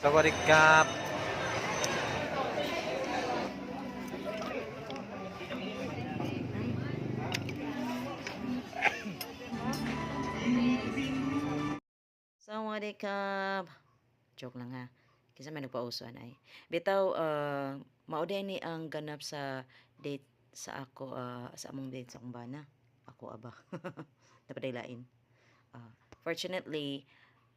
Sawadikap. Sawadikap. Joke lang ha. Kasi may nagpausuan ay. Bitaw, mauday ni ang ganap sa date sa ako, sa among date sa akong bana. Ako aba. Dapat ay lain. Fortunately,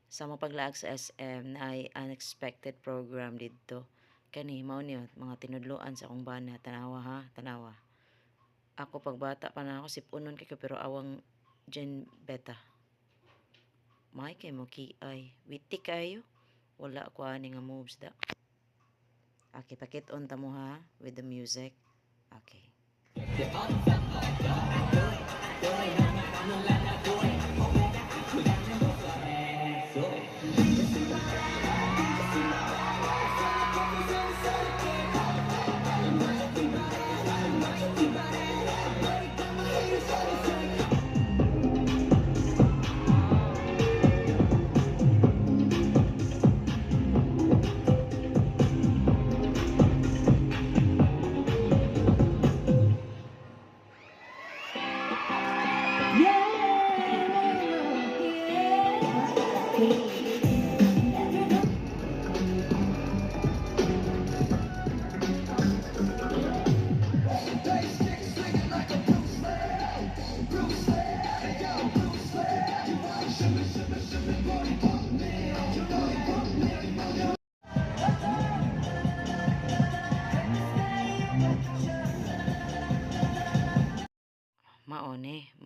sa mga paglaag sa SM na ay unexpected program dito. Kani, mao niyo, mga tinudloan sa akong bana. Tanawa ha, tanawa. Ako pagbata pa na ako, sipunon kay ko, pero awang Gen Beta. May kay mo ki ay. Witty kayo. Wala ko ani nga moves da. Okay, pakit on ta mo ha with the music. Okay.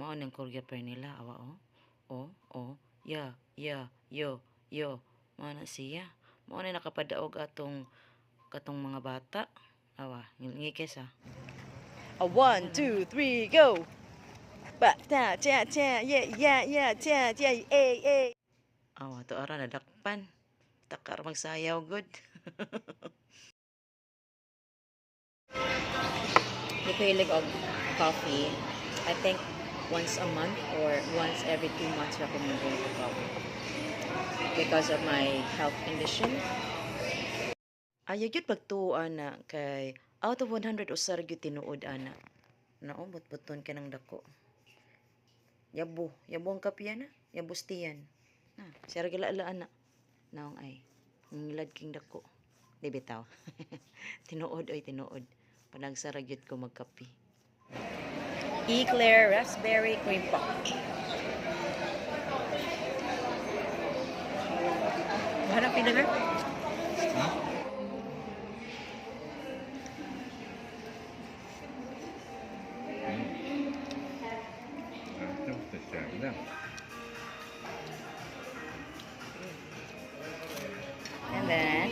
Maone ang choreographer nila, awa oh. Oh, oh, yo, yo. Mao na siya. Maone nakapadaog katong mga bata. Awa, ngikes ha. A 1, 2, 3, go! Ba, ta, cha, cha, yeah, cha, cha, Awa, to ara nadakpan. Takar magsayaw good. Nipilig og coffee. I think once a month or once every 2 months ako mag-drink of coffee. Because of my health condition. Ayaw yun pagtuan na kay out of 100 usar gyud tinuod ana. Naumot buton ka ng dako. Yabo ang kapiya na. Yabustiyan. Siya gila-alaan na. Naong ay. Ngilad king dako. Di bitaw. Tinuod oy tinuod. Panagsaragyot ko magkapi. Eclair Raspberry Cream Puff. Hanap pinag And then,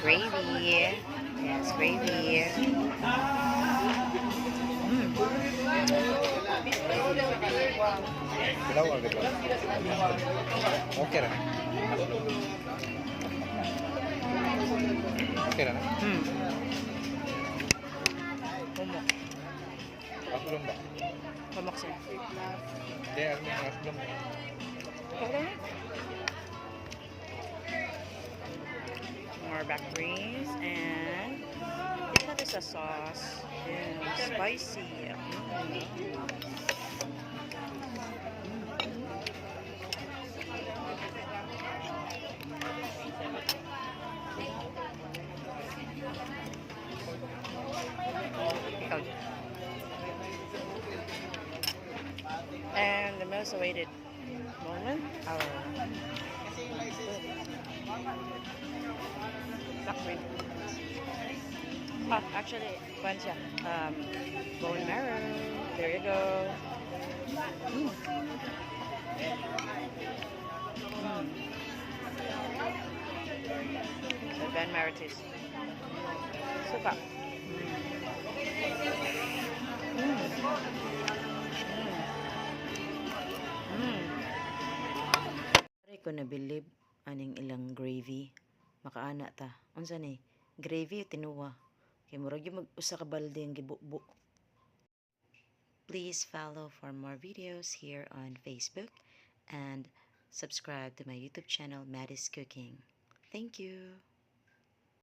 gravy. Yes, gravy. Dalawa agad lang. Okay ra. Okay ra na. Kumok. Aslong ba? Kumok siya. Hindi, aslong. More black greens and ito na sa sauce. Yeah, spicy. And the most awaited moment, our black green. Actually, one siya. Bone marrow. There you go. So, bone marrow taste. Suka. Ko na believe aning ilang gravy makaana ta unsa ni gravy tinuwa kay murag yung mag-usa ka balde ang gibubo. Please follow for more videos here on Facebook and subscribe to my YouTube channel Maddie's Cooking. Thank you.